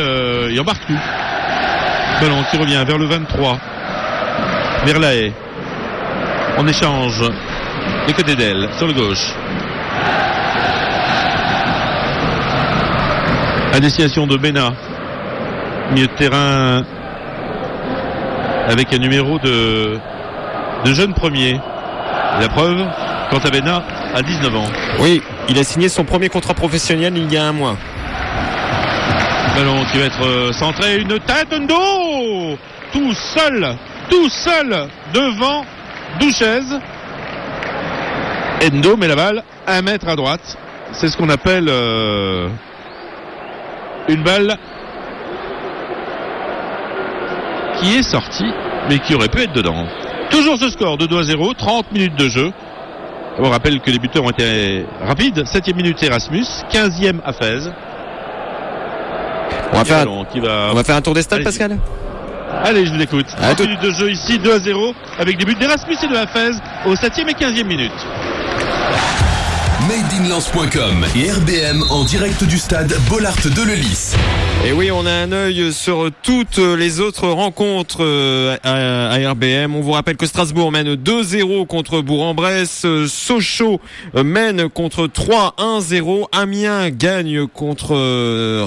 il embarque plus. Ballon qui revient vers le 23, vers la haie. En échange du côté d'elle, sur le gauche. À destination de Bena, milieu de terrain avec un numéro de jeune premier. La preuve, quant à Bena, à 19 ans. Oui, il a signé son premier contrat professionnel il y a un mois. Ballon qui va être centré, une tête, Ndo tout seul devant Douchez. Endo met la balle 1 mètre à droite. C'est ce qu'on appelle une balle qui est sortie mais qui aurait pu être dedans. Toujours ce score de 2-0, 30 minutes de jeu. On rappelle que les buteurs ont été rapides. 7e minute Erasmus, 15e Hafez. On va faire un tour des stades, Pascal. Allez, je vous écoute. 30 minutes de jeu ici, 2-0, avec des buts d'Erasmus et de Hafez aux 7e et 15e minutes. MadeInLens.com et RBM en direct du stade Bollaert de Lellis. Et oui, on a un œil sur toutes les autres rencontres à RBM. On vous rappelle que Strasbourg mène 2-0 contre Bourg-en-Bresse. Sochaux mène contre 3-1-0. Amiens gagne contre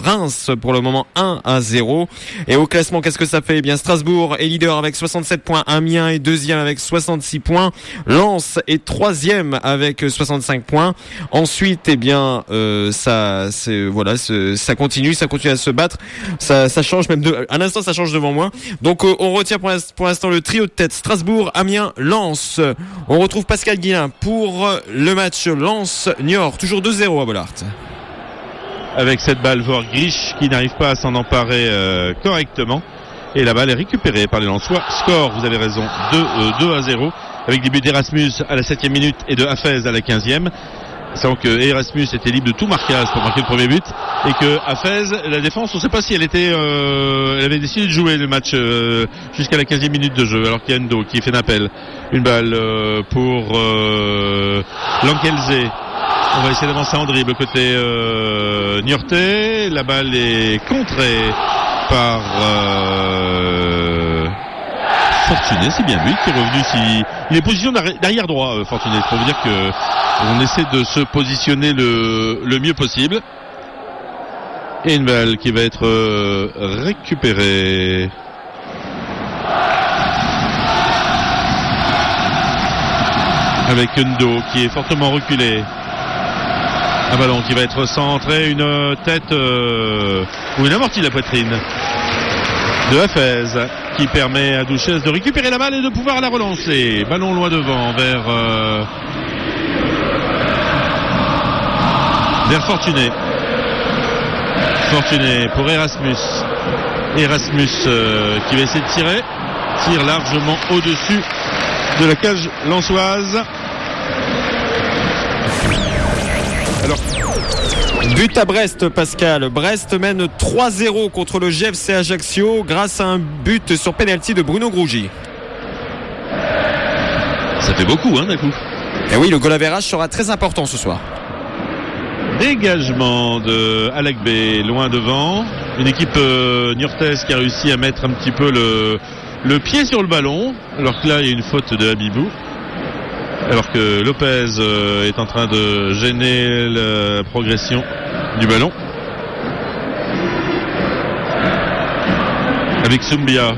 Reims pour le moment 1-0. Et au classement, qu'est-ce que ça fait? Eh bien, Strasbourg est leader avec 67 points. Amiens est deuxième avec 66 points. Lens est troisième avec 65 points. Ensuite, eh bien, ça continue à se battre. Ça change même à l'instant, ça change devant moi. Donc, on retient pour l'instant le trio de tête Strasbourg, Amiens, Lens. On retrouve Pascal Guillain pour le match Lens-Niort. Toujours 2-0 à Bollaert. Avec cette balle, Vorgrish qui n'arrive pas à s'en emparer correctement. Et la balle est récupérée par les Lensois. Score, vous avez raison, 2-0. Avec des buts d'Erasmus à la 7e minute et de Hafez à la 15e. Sachant que Erasmus était libre de tout marquage pour marquer le premier but et que Hafez, la défense, on ne sait pas si elle avait décidé de jouer le match jusqu'à la 15e minute de jeu, alors qu'il y a Ndo qui fait un appel. Une balle pour Lankelze. On va essayer d'avancer en dribble côté Niortais. La balle est contrée par Fortuné, c'est bien lui qui est revenu. Il est position d'arrière droit, Fortuné. Pour vous dire que on essaie de se positionner le mieux possible. Et une balle qui va être récupérée. Avec Ndo qui est fortement reculé. Un ballon qui va être centré, une tête ou une amortie de la poitrine de Hafez qui permet à Douchez de récupérer la balle et de pouvoir la relancer. Ballon loin devant vers Fortuné. Fortuné pour Erasmus. Erasmus qui va essayer de tirer. Tire largement au-dessus de la cage lensoise. Alors, but à Brest, Pascal. Brest mène 3-0 contre le GFC Ajaccio grâce à un but sur penalty de Bruno Grougy. Ça fait beaucoup, d'un coup. Et oui, le goal average sera très important ce soir. Dégagement de Alakbé loin devant. Une équipe niortaise qui a réussi à mettre un petit peu le pied sur le ballon. Alors que là, il y a une faute de Habibou. Alors que Lopez est en train de gêner la progression du ballon. Avec Soumbia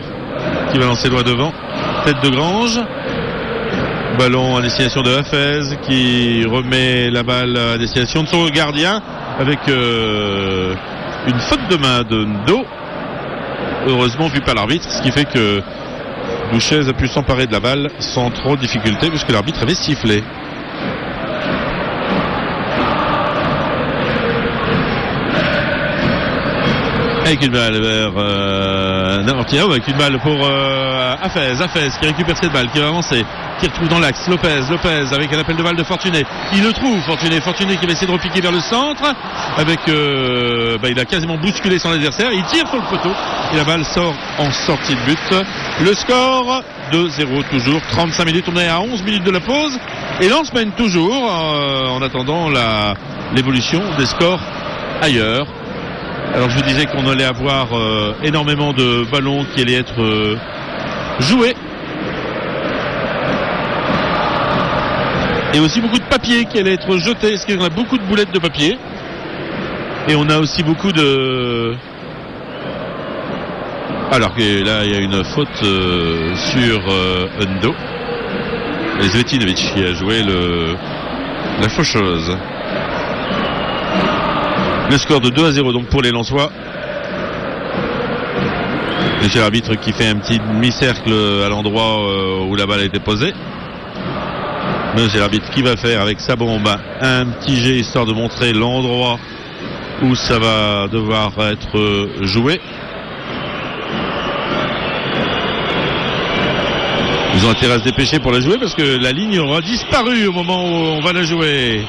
qui va lancer loin devant. Tête de Grange. Ballon à destination de Hafez qui remet la balle à destination de son gardien avec une faute de main de Ndo. Heureusement vu par l'arbitre, ce qui fait que Douchez a pu s'emparer de la balle sans trop de difficulté puisque l'arbitre avait sifflé. Avec une balle vers avec une balle pour Hafez qui récupère cette balle, qui va avancer, qui retrouve dans l'axe Lopez avec un appel de balle de Fortuné. Il le trouve, Fortuné qui va essayer de repiquer vers le centre avec il a quasiment bousculé son adversaire, il tire sur le poteau et la balle sort en sortie de but. Le score 2-0 toujours, 35 minutes, on est à 11 minutes de la pause et Lens mène toujours en attendant l'évolution des scores ailleurs. Alors je vous disais qu'on allait avoir énormément de ballons qui allaient être joués. Et aussi beaucoup de papier qui allait être jeté. Est-ce qu'on a beaucoup de boulettes de papier? Et on a aussi beaucoup de... Alors que là il y a une faute sur Endo. Et Zvetinovic qui a joué la faucheuse. Le score de 2-0 donc pour les Lensois. Monsieur l'arbitre qui fait un petit demi-cercle à l'endroit où la balle a été posée. Monsieur l'arbitre qui va faire avec sa bombe un petit jet histoire de montrer l'endroit où ça va devoir être joué. Ils ont intérêt à se dépêcher pour la jouer parce que la ligne aura disparu au moment où on va la jouer.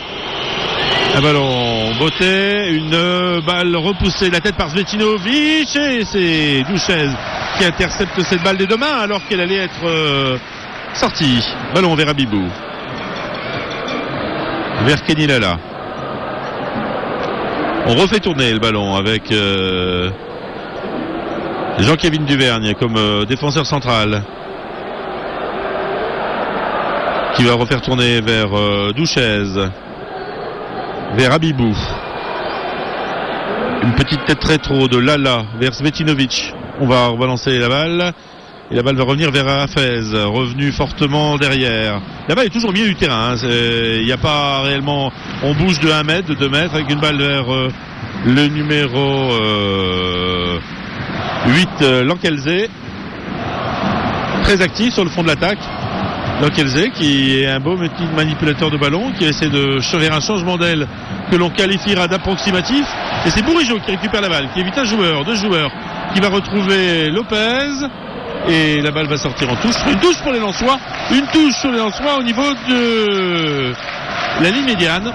Un ballon botté, une balle repoussée de la tête par Zvetinovic et c'est Douchez qui intercepte cette balle des deux mains alors qu'elle allait être sortie. Ballon vers Abibou. Vers Kenny Lala. On refait tourner le ballon avec Jean-Kévin Duvergne comme défenseur central. Qui va refaire tourner vers Douchez, vers Abibou. Une petite tête rétro de Lala vers Zvetinovic. On va rebalancer la balle. Et la balle va revenir vers Hafez, revenu fortement derrière. La balle est toujours au milieu du terrain. Il n'y a pas réellement... On bouge de 1 mètre, de 2 mètres, avec une balle vers le numéro 8, Lankelze. Très actif sur le fond de l'attaque. Lankelze qui est un beau petit manipulateur de ballon qui essaie de faire un changement d'aile que l'on qualifiera d'approximatif. Et c'est Bourigeaud qui récupère la balle, qui évite 2 joueurs, qui va retrouver Lopez. Et la balle va sortir en touche. Une touche pour les Lensois. Une touche sur les Lensois au niveau de la ligne médiane.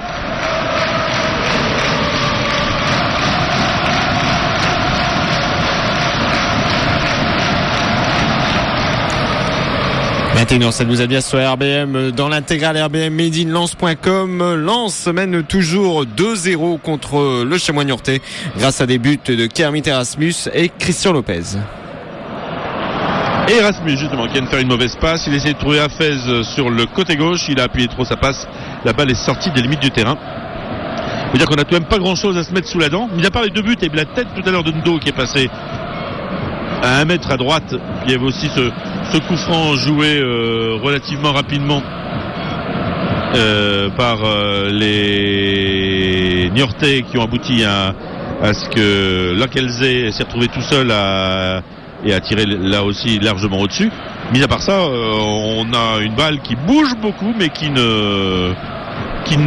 Ça nous a bien sur RBM dans l'intégrale RBM Made in Lens.com. Lens mène toujours 2-0 contre le Chamois Niortais grâce à des buts de Kermit Erasmus et Christian Lopez. Et Erasmus justement qui vient de faire une mauvaise passe. Il essaie de trouver Hafez sur le côté gauche. Il a appuyé trop sa passe. La balle est sortie des limites du terrain. Il faut dire qu'on a tout de même pas grand chose à se mettre sous la dent. Mis à part les 2 buts et la tête tout à l'heure de Ndo qui est passé à 1 mètre à droite. Il y avait aussi ce coup franc joué relativement rapidement par les Niortais qui ont abouti à ce que Lankelze s'est retrouvé tout seul et a tiré là aussi largement au-dessus. Mis à part ça, on a une balle qui bouge beaucoup mais qui ne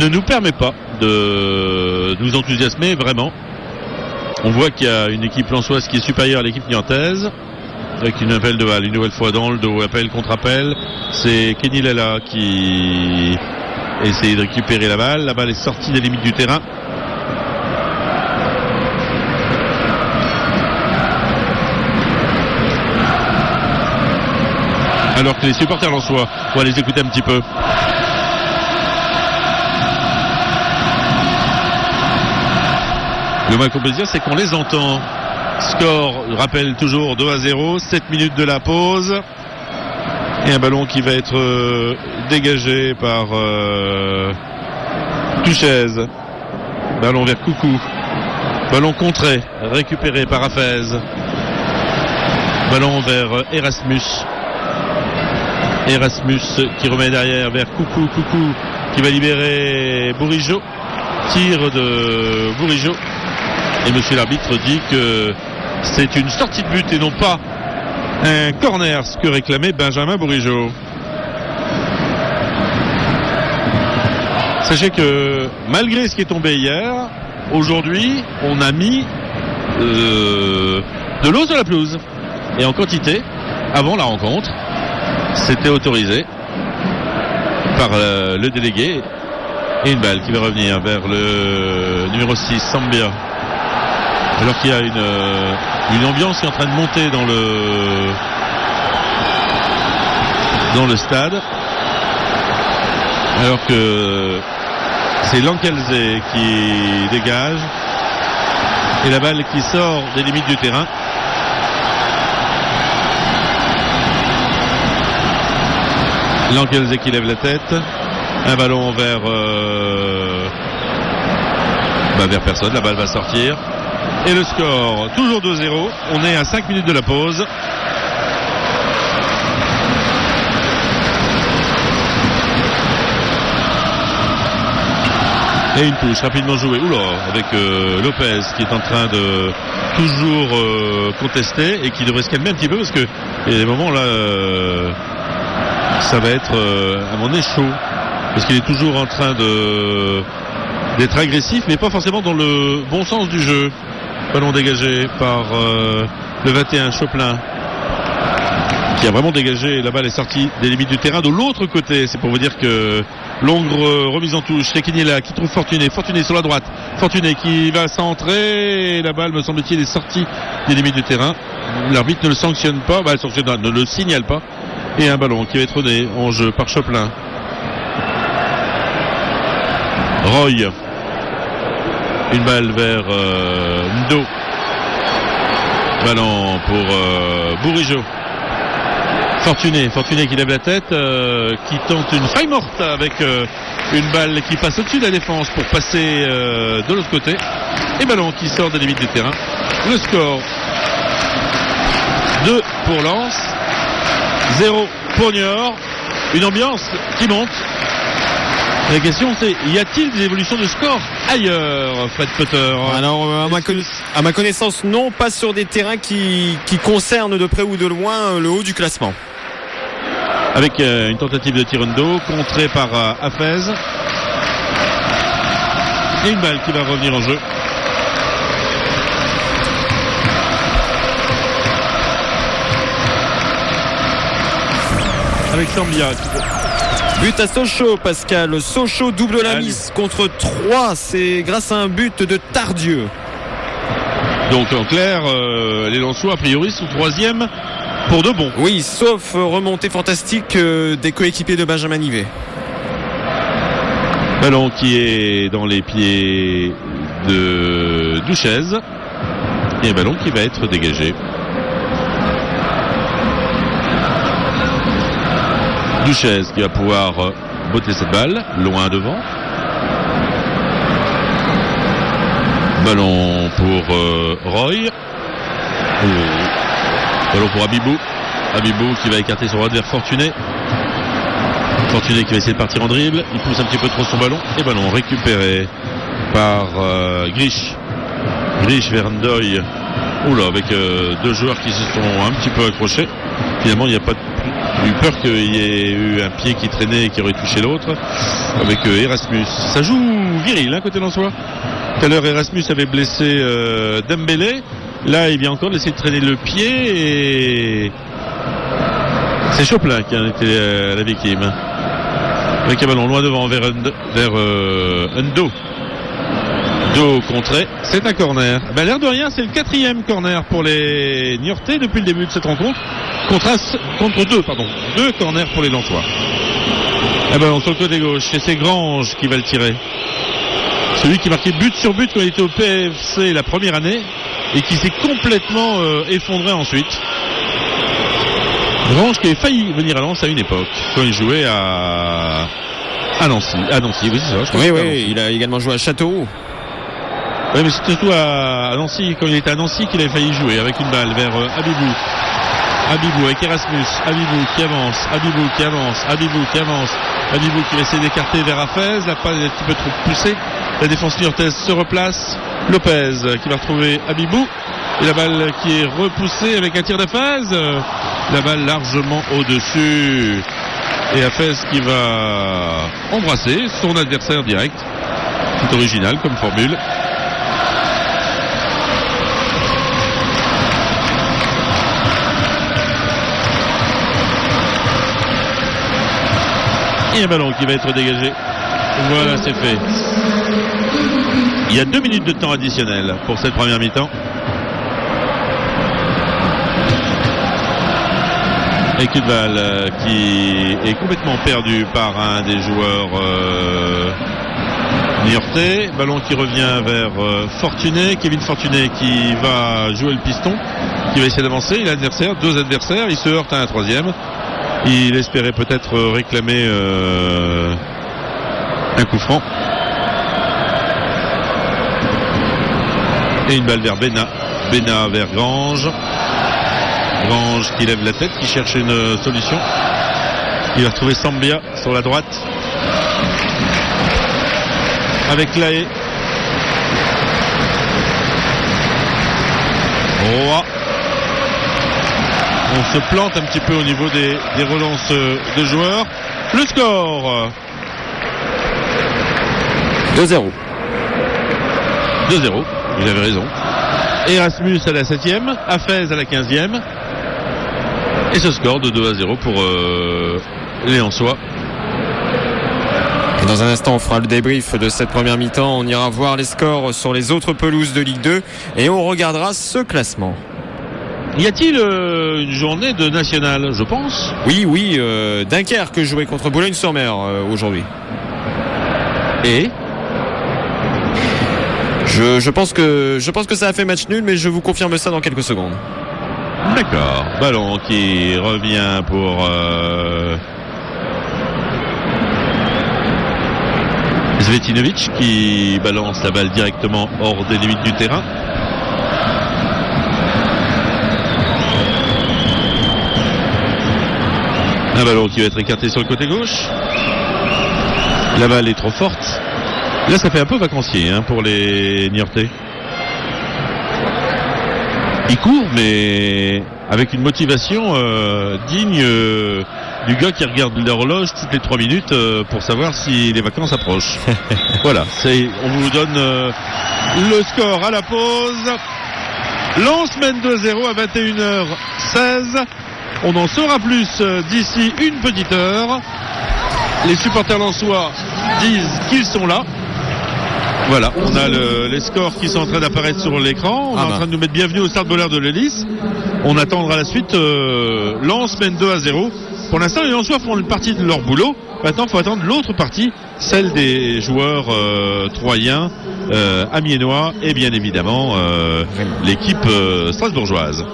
nous permet pas de nous enthousiasmer vraiment. On voit qu'il y a une équipe lensoise qui est supérieure à l'équipe niortaise avec une appel de balle, une nouvelle fois dans le dos, appel contre appel. C'est Kenny Lala qui essaye de récupérer la balle. La balle est sortie des limites du terrain. Alors que les supporters lensois, on va les écouter un petit peu. Le mal qu'on peut dire, c'est qu'on les entend. Score, rappelle toujours 2-0, 7 minutes de la pause. Et un ballon qui va être dégagé par Touchez. Ballon vers Coucou. Ballon contré, récupéré par Hafez. Ballon vers Erasmus. Erasmus qui remet derrière vers Coucou qui va libérer Bourigeaud. Tir de Bourigeaud. Et monsieur l'arbitre dit que c'est une sortie de but et non pas un corner, ce que réclamait Benjamin Bourigeaud. Sachez que malgré ce qui est tombé hier, aujourd'hui on a mis de l'eau sur la pelouse et en quantité avant la rencontre. C'était autorisé par le délégué. Et une balle qui va revenir vers le numéro 6, Sambia. Alors qu'il y a une ambiance qui est en train de monter dans le stade. Alors que c'est Lankelze qui dégage. Et la balle qui sort des limites du terrain. Lankelze qui lève la tête. Un ballon vers personne. La balle va sortir. Et le score, toujours 2-0. On est à 5 minutes de la pause. Et une touche rapidement jouée. Oula, avec Lopez qui est en train de toujours contester et qui devrait se calmer un petit peu parce que il y a des moments là ça va être à mon nez chaud parce qu'il est toujours en train d'être agressif mais pas forcément dans le bon sens du jeu. Ballon dégagé par le 21 Chopin qui a vraiment dégagé. La balle est sortie des limites du terrain de l'autre côté. C'est pour vous dire que longue remise en touche. Requinilla qui trouve Fortuné. Fortuné sur la droite. Fortuné qui va centrer. La balle, me semble-t-il, est sortie des limites du terrain. L'arbitre ne le sanctionne pas. Ne le signale pas. Et un ballon qui va être donné en jeu par Chopin. Roy. Une balle vers Ndo. Ballon pour Bourigeaud. Fortuné qui lève la tête, qui tente une faille morte avec une balle qui passe au-dessus de la défense pour passer de l'autre côté. Et ballon qui sort des limites du terrain. Le score 2 pour Lens, 0 pour Niort. Une ambiance qui monte. La question c'est, y a-t-il des évolutions de score ailleurs, Fred Potter? Alors à ma connaissance non, pas sur des terrains qui concernent de près ou de loin le haut du classement. Avec une tentative de Tirando contrée par Hafez. Et une balle qui va revenir en jeu. Avec Sambia. But à Sochaux, Pascal. Sochaux double la mise contre 3. C'est grâce à un but de Tardieu. Donc en clair, les Lensois a priori sont 3e pour de bon. Oui, sauf remontée fantastique des coéquipiers de Benjamin Nivet. Ballon qui est dans les pieds de Duchez. Et un ballon qui va être dégagé. Duchez qui va pouvoir botter cette balle loin devant. Ballon pour Roy. Ballon pour Abibou. Abibou qui va écarter son droite vers Fortuné. Fortuné qui va essayer de partir en dribble. Il pousse un petit peu trop son ballon. Et ballon récupéré par Grish. Grish vers Ndoye. Oula, avec deux joueurs qui se sont un petit peu accrochés. Finalement, il n'y a pas eu peur qu'il y ait eu un pied qui traînait et qui aurait touché l'autre. Avec Erasmus. Ça joue viril, hein, côté Lensois. Tout à l'heure, Erasmus avait blessé Dembélé. Là, il vient encore d'essayer de traîner le pied et c'est Chopin qui en était la victime. Avec un ballon loin devant vers Ndo. Ndo contré, c'est un corner. Ben, l'air de rien, c'est le 4e corner pour les Niortais depuis le début de cette rencontre. Contre deux corners pour les Lensois. Un ballon sur le côté gauche, et c'est Grange qui va le tirer. Celui qui marquait but sur but quand il était au PFC la première année et qui s'est complètement effondré ensuite. Grange qui avait failli venir à Lens à une époque quand il jouait à Nancy. Oui, c'est ça. Je crois oui, il a également joué à Châteauroux. Oui, mais c'était surtout à Nancy, quand il était à Nancy qu'il avait failli jouer avec une balle vers Abibou. Abibou avec Erasmus. Abibou qui avance. Abibou qui va essayer d'écarter vers Hafez. La balle est un petit peu trop poussée. La défense niortaise se replace. Lopez qui va retrouver Abibou. Et la balle qui est repoussée avec un tir d'Hafez. La balle largement au-dessus. Et Hafez qui va embrasser son adversaire direct. C'est original comme formule. Et un ballon qui va être dégagé. Voilà, c'est fait. Il y a 2 minutes de temps additionnel pour cette première mi-temps. Et une balle qui est complètement perdue par un des joueurs Niortais, ballon qui revient vers Fortuné, Kevin Fortuné qui va jouer le piston, qui va essayer d'avancer. Il a deux adversaires, il se heurte à un troisième. Il espérait peut-être réclamer un coup franc. Et une balle vers Bena vers Grange qui lève la tête, qui cherche une solution. Il va retrouver Sambia sur la droite avec Laé. Roa. On se plante un petit peu au niveau des relances de joueurs. Le score 2-0. 2-0, vous avez raison. Erasmus à la 7e, Hafez à la 15e. Et ce score de 2-0 pour les Lensois. Et dans un instant, on fera le débrief de cette première mi-temps. On ira voir les scores sur les autres pelouses de Ligue 2 et on regardera ce classement. Y a-t-il une journée de nationale, je pense? Oui, Dunkerque jouait contre Boulogne-sur-Mer aujourd'hui. Et je pense que ça a fait match nul, mais je vous confirme ça dans quelques secondes. D'accord. Ballon qui revient pour Zvetinovic qui balance la balle directement hors des limites du terrain. Un ballon qui va être écarté sur le côté gauche. La balle est trop forte. Là, ça fait un peu vacancier pour les Niortais. Ils courent, mais avec une motivation digne du gars qui regarde l'horloge toutes les 3 minutes pour savoir si les vacances approchent. Voilà, on vous donne le score à la pause. Lens mène 2-0 à 21h16. On en saura plus d'ici une petite heure. Les supporters lensois disent qu'ils sont là. Voilà, on a les scores qui sont en train d'apparaître sur l'écran. On est en train de nous mettre bienvenue au Stade Bollaert de l'Hélice. On attendra la suite. Lens mène 2-0. Pour l'instant, les Lensois font une partie de leur boulot. Maintenant, il faut attendre l'autre partie, celle des joueurs troyens, amiénois et bien évidemment l'équipe strasbourgeoise.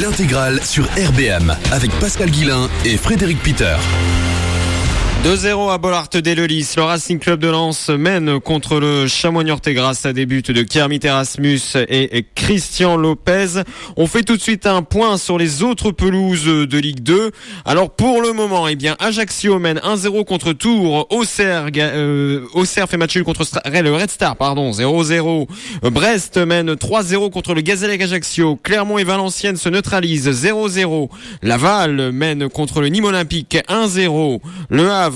L'intégrale sur RBM avec Pascal Guillain et Frédéric Peter. 2-0 à Bollaert-dès-le-Lys. Le Racing Club de Lens mène contre le Chamois niortais grâce à des buts de Kermit Erasmus et Christian Lopez. On fait tout de suite un point sur les autres pelouses de Ligue 2. Alors pour le moment, Ajaccio mène 1-0 contre Tours. Auxerre fait match nul contre le Red Star, 0-0. Brest mène 3-0 contre le Gazélec Ajaccio. Clermont et Valenciennes se neutralisent 0-0. Laval mène contre le Nîmes Olympique 1-0. Le Havre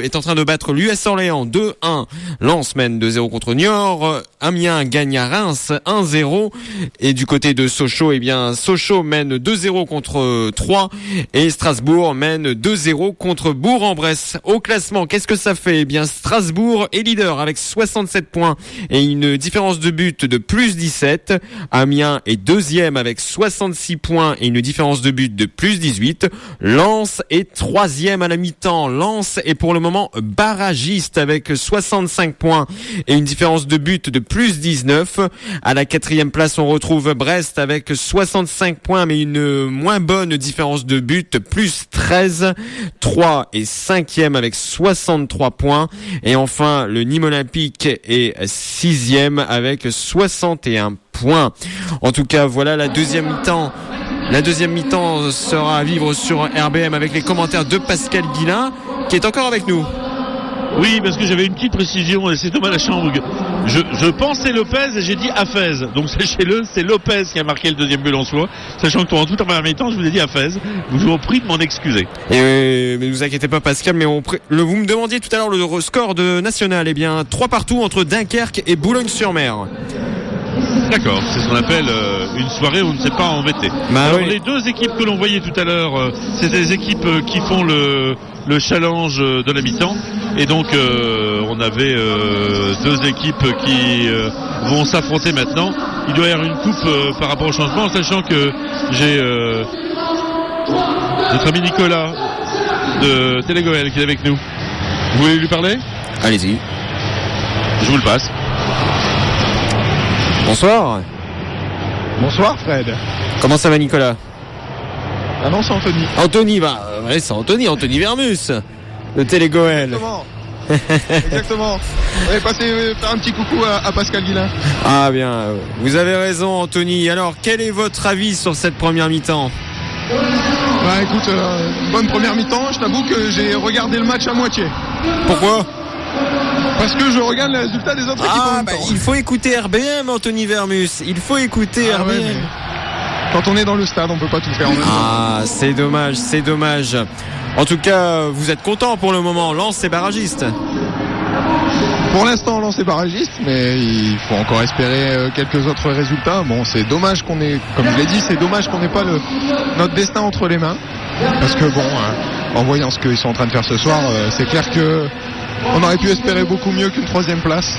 est en train de battre l'US Orléans 2-1. Lens mène 2-0 contre Niort. Amiens gagne à Reims 1-0. Et du côté de Sochaux, Sochaux mène 2-0 contre Troyes. Et Strasbourg mène 2-0 contre Bourg-en-Bresse. Au classement, qu'est-ce que ça fait? Strasbourg est leader avec 67 points et une différence de but de plus 17. Amiens est deuxième avec 66 points et une différence de but de plus 18. Lens est troisième à la mi-temps. Lens est pour le moment barragiste avec 65 points et une différence de but de plus 19. À la 4e place, on retrouve Brest avec 65 points mais une moins bonne différence de but, plus 13. 3 est 5e avec 63 points. Et enfin, le Nîmes Olympique est 6e avec 61 points. En tout cas, voilà la deuxième mi-temps. La deuxième mi-temps sera à vivre sur RBM avec les commentaires de Pascal Guillain, qui est encore avec nous. Oui, parce que j'avais une petite précision et c'est Thomas Lachambre. Je pensais Lopez et j'ai dit Hafez. Donc sachez-le, c'est Lopez qui a marqué le deuxième but en soi. Sachant que pendant toute la première mi-temps, je vous ai dit Hafez. Je vous prie de m'en excuser. Mais ne vous inquiétez pas Pascal, mais vous me demandiez tout à l'heure le score de national. 3-3 entre Dunkerque et Boulogne-sur-Mer. D'accord, c'est ce qu'on appelle une soirée où on ne s'est pas embêté. Alors les deux équipes que l'on voyait tout à l'heure, c'est des équipes qui font le challenge de la mi-temps. Et donc on avait deux équipes qui vont s'affronter maintenant. Il doit y avoir une coupe par rapport au changement, sachant que j'ai notre ami Nicolas de Télégoël qui est avec nous. Vous voulez lui parler ? Allez-y. Je vous le passe. Bonsoir. Bonsoir Fred. Comment ça va, Nicolas ? Ah non, c'est Anthony. Anthony, ouais, c'est Anthony Vermus de Télégoël. Exactement. On est passé faire un petit coucou à Pascal Guillain. Ah bien, vous avez raison, Anthony. Alors, quel est votre avis sur cette première mi-temps ? Bah écoute, bonne première mi-temps. Je t'avoue que j'ai regardé le match à moitié. Pourquoi ? Parce que je regarde les résultats des autres équipes en même temps. Il faut écouter RBM, Anthony Vermus. Il faut écouter RBM. Ouais, quand on est dans le stade, on peut pas tout faire en même temps. Ah, c'est dommage. En tout cas, vous êtes content pour le moment. Lens est barragiste. Pour l'instant, Lens est barragiste, mais il faut encore espérer quelques autres résultats. Bon, c'est dommage qu'on ait, comme je l'ai dit, c'est dommage qu'on n'ait pas notre destin entre les mains. Parce que bon, en voyant ce qu'ils sont en train de faire ce soir, c'est clair que on aurait pu espérer beaucoup mieux qu'une 3e place.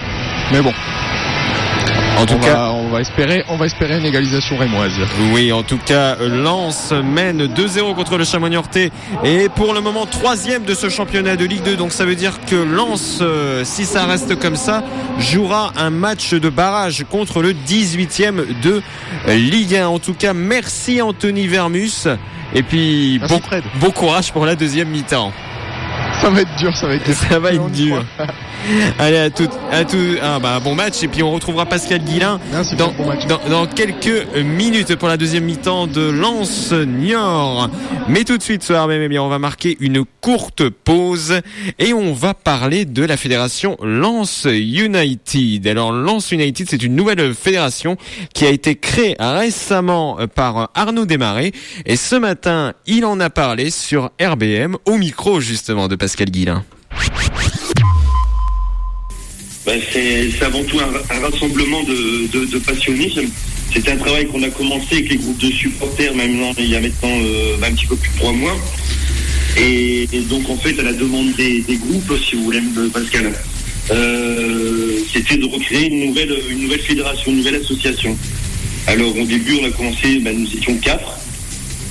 Mais bon. En tout cas, on va espérer une égalisation rémoise. Oui, en tout cas, Lens mène 2-0 contre le Chamois Niortais et pour le moment 3e de ce championnat de Ligue 2. Donc ça veut dire que Lens, si ça reste comme ça, jouera un match de barrage contre le 18e de Ligue 1. En tout cas, merci Anthony Vermus et puis bon courage pour la deuxième mi-temps. Ça va être dur, ça va être dur. Allez, bon match et puis on retrouvera Pascal Guillain dans quelques minutes pour la deuxième mi-temps de Lens Niort. Mais tout de suite ce soir même, on va marquer une courte pause et on va parler de la fédération Lens United. Alors Lens United, c'est une nouvelle fédération qui a été créée récemment par Arnaud Desmarais et ce matin, il en a parlé sur RBM au micro justement de Pascal Guillain. C'est avant tout un rassemblement de passionnés. C'est un travail qu'on a commencé avec les groupes de supporters, il y a maintenant un petit peu plus de 3 mois. Et donc en fait, à la demande des groupes, si vous voulez, Pascal, c'était de recréer une nouvelle fédération, une nouvelle association. Alors au début, on a commencé, nous étions 4,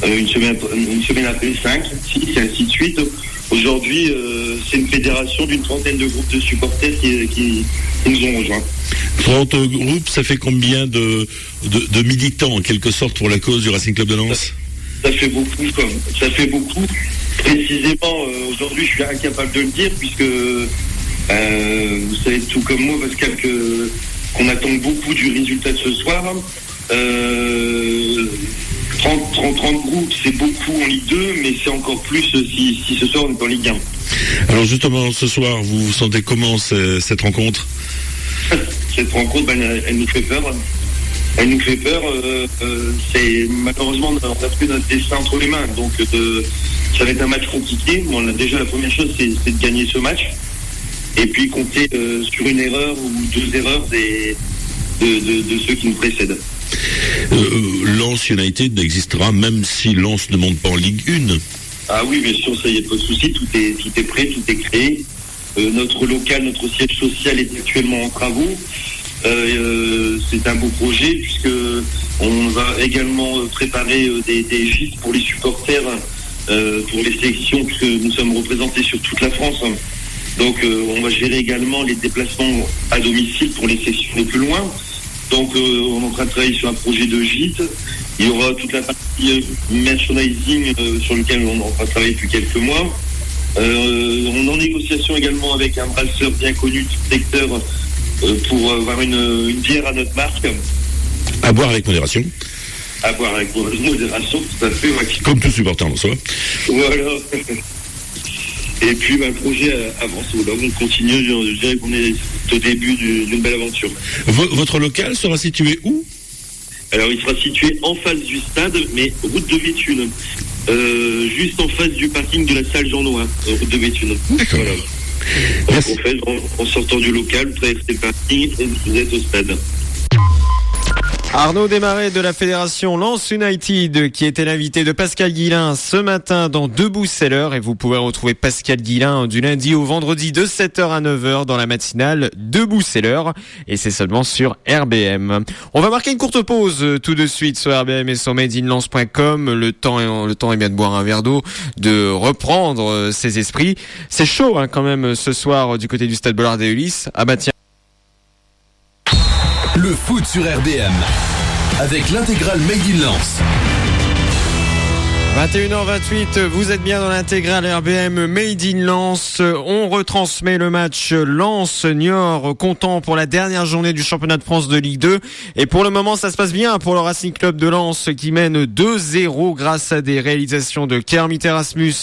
une semaine après 5, 6 et ainsi de suite. Aujourd'hui, c'est une fédération d'une 30aine de groupes de supporters qui nous ont rejoints. 30 groupes, ça fait combien de militants, en quelque sorte, pour la cause du Racing Club de Lens ? Ça fait beaucoup. Précisément, aujourd'hui, je suis incapable de le dire, puisque vous savez tout comme moi, Pascal, qu'on attend beaucoup du résultat de ce soir. 30 groupes, c'est beaucoup en Ligue 2, mais c'est encore plus si ce soir on est en Ligue 1. Alors justement, ce soir, vous vous sentez comment cette rencontre ? Cette rencontre, elle nous fait peur. C'est malheureusement, on a pris notre destin entre les mains. Donc ça va être un match compliqué. Bon, déjà, la première chose, c'est de gagner ce match. Et puis compter sur une erreur ou 2 erreurs de ceux qui nous précèdent. Lens United existera même si Lens ne monte pas en Ligue 1. Ah oui, bien sûr, ça y est, pas de souci, tout est prêt, tout est créé. Notre local, notre siège social est actuellement en travaux. C'est un beau projet puisque on va également préparer des gîtes pour les supporters, pour les sélections, puisque nous sommes représentés sur toute la France. Donc on va gérer également les déplacements à domicile pour les sections les plus loin. Donc on est en train de travailler sur un projet de gîte. Il y aura toute la partie merchandising sur lequel on va travailler depuis quelques mois. On est en négociation également avec un brasseur bien connu du secteur pour avoir une bière à notre marque. À boire avec modération. À boire avec modération, tout à fait. Ouais. Comme tout supporter en soi. Voilà. Et puis le projet avance. Là, on continue, je dirais qu'on est au début d'une belle aventure. Votre local sera situé où ? Alors il sera situé en face du stade, mais route de Béthune. Juste en face du parking de la salle Jean Nouin, route de Béthune. D'accord. Voilà. Donc, en sortant du local, vous traversez le parking et vous êtes au stade. Arnaud Desmarais de la fédération Lens United qui était l'invité de Pascal Guillain ce matin dans Debout c'est l'heure, et vous pouvez retrouver Pascal Guillain du lundi au vendredi de 7h à 9h dans la matinale Debout c'est l'heure, et c'est seulement sur RBM. On va marquer une courte pause tout de suite sur RBM et sur madeinlens.com. Le temps est bien de boire un verre d'eau, de reprendre ses esprits. C'est chaud quand même ce soir du côté du stade Bollard des Ulisses. Ah bah tiens. Le foot sur RBM avec l'intégrale Made in Lens. 21h28, vous êtes bien dans l'intégrale RBM Made in Lens. On retransmet le match Lens-Niort, comptant pour la dernière journée du championnat de France de Ligue 2. Et pour le moment, ça se passe bien pour le Racing Club de Lens qui mène 2-0 grâce à des réalisations de Kermit Erasmus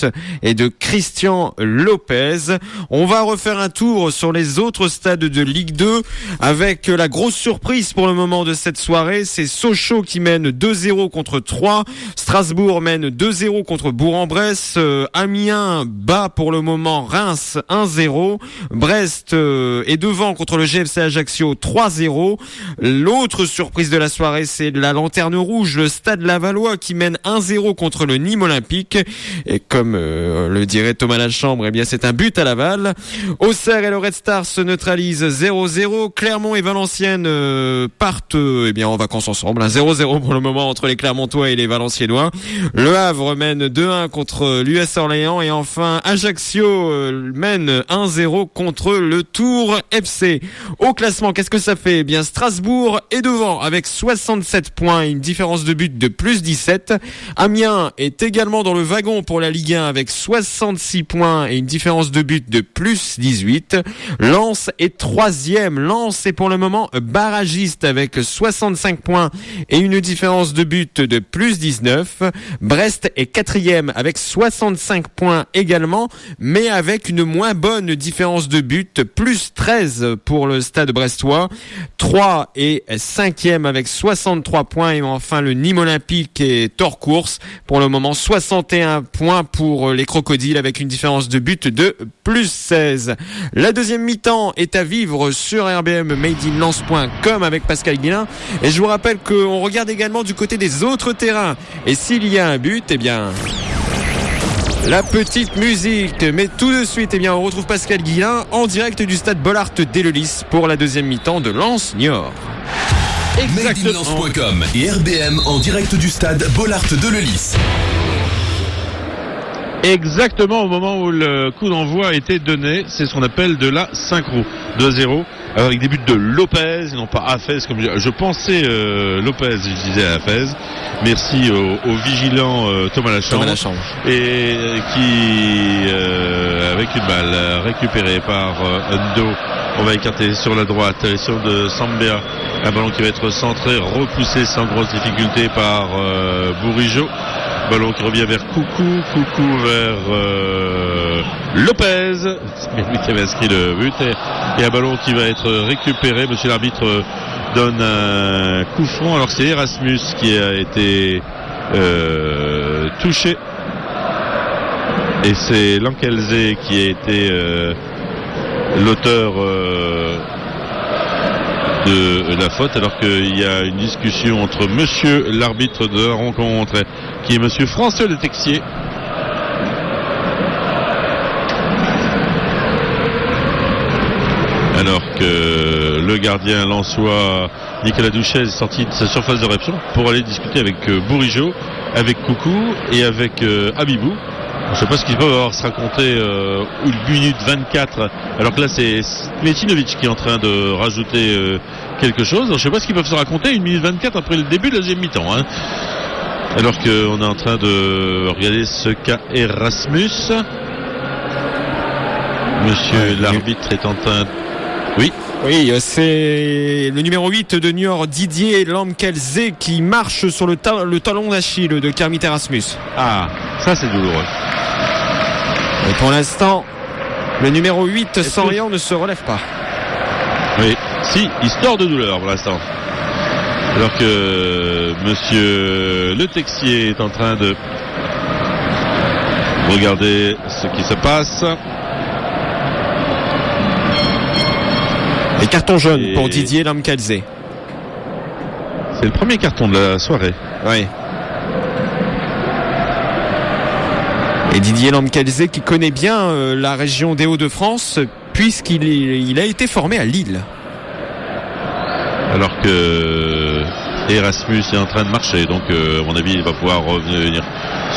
et de Christian Lopez. On va refaire un tour sur les autres stades de Ligue 2 avec la grosse surprise pour le moment de cette soirée. C'est Sochaux qui mène 2-0 contre 3. Strasbourg mène 2-0 contre Bourg-en-Bresse. Amiens bat pour le moment Reims 1-0. Brest est devant contre le GFC Ajaccio 3-0. L'autre surprise de la soirée, c'est la Lanterne Rouge, le Stade Lavallois qui mène 1-0 contre le Nîmes Olympique. Et comme le dirait Thomas Lachambre, eh bien c'est un but à Laval. Auxerre et le Red Star se neutralisent 0-0. Clermont et Valenciennes partent en vacances ensemble. 0-0 pour le moment entre les Clermontois et les Valenciennois. Le Havre mène 2-1 contre l'US Orléans, et enfin Ajaccio mène 1-0 contre le Tours FC. Au classement, qu'est-ce que ça fait ? Eh bien, Strasbourg est devant avec 67 points et une différence de but de plus 17. Amiens est également dans le wagon pour la Ligue 1 avec 66 points et une différence de but de plus 18. Lens est troisième. Lens est pour le moment barragiste avec 65 points et une différence de but de plus 19. Brest est quatrième avec 65 points également, mais avec une moins bonne différence de but, plus 13 pour le Stade brestois. 3 est cinquième avec 63 points, et enfin le Nîmes Olympique est hors course. Pour le moment, 61 points pour les Crocodiles avec une différence de but de plus 16. La deuxième mi-temps est à vivre sur rbmmmadeinlens.com avec Pascal Guillain, et je vous rappelle qu'on regarde également du côté des autres terrains, et s'il y a un but, eh bien, la petite musique. Mais tout de suite, eh bien, on retrouve Pascal Guillain en direct du stade Bollard d'Eleulis pour la deuxième mi-temps de Lens-Niort. Madeinlens.com et RBM en direct du stade Bollard d'Eleulis. Exactement au moment où le coup d'envoi a été donné, c'est ce qu'on appelle de la synchro. 2-0, avec des buts de Lopez, et non pas Hafez, comme je pensais Lopez, je disais Hafez. Merci au vigilant Thomas Lachambre. Et qui, avec une balle récupérée par Ndo, on va écarter sur la droite, sur de Sambea, un ballon qui va être centré, repoussé sans grosse difficulté par Bourigeaud. Ballon qui revient vers Coucou vers Lopez, c'est lui qui avait inscrit le but, et un ballon qui va être récupéré. Monsieur l'arbitre donne un coup franc, alors c'est Erasmus qui a été touché, et c'est Lankelze qui a été l'auteur de la faute, alors qu'il y a une discussion entre monsieur l'arbitre de la rencontre, qui est monsieur François Le Texier, alors que le gardien lensois Nicolas Douchet est sorti de sa surface de réaction pour aller discuter avec Bourigeaud, avec Coucou et avec Abibou. Je ne sais pas ce qu'ils peuvent avoir se raconter une minute 24, alors que là c'est Smetinovic qui est en train de rajouter quelque chose. Je ne sais pas ce qu'ils peuvent se raconter une minute 24 après le début de la deuxième mi-temps, hein. Alors qu'on est en train de regarder ce qu'a Erasmus. Monsieur l'arbitre est en train... Oui. Oui, c'est le numéro 8 de Niort, Didier Lamkelze, qui marche sur le talon d'Achille de Kermit Erasmus. Ah, ça c'est douloureux. Et pour l'instant, le numéro 8 sans rien ne se relève pas. Oui, si, histoire de douleur pour l'instant. Alors que monsieur Le Texier est en train de regarder ce qui se passe. Et carton jaune pour Didier Lamkelze. C'est le premier carton de la soirée. Oui. Et Didier Lamkelze qui connaît bien la région des Hauts-de-France puisqu'il a été formé à Lille. Alors que Erasmus est en train de marcher, donc à mon avis il va pouvoir revenir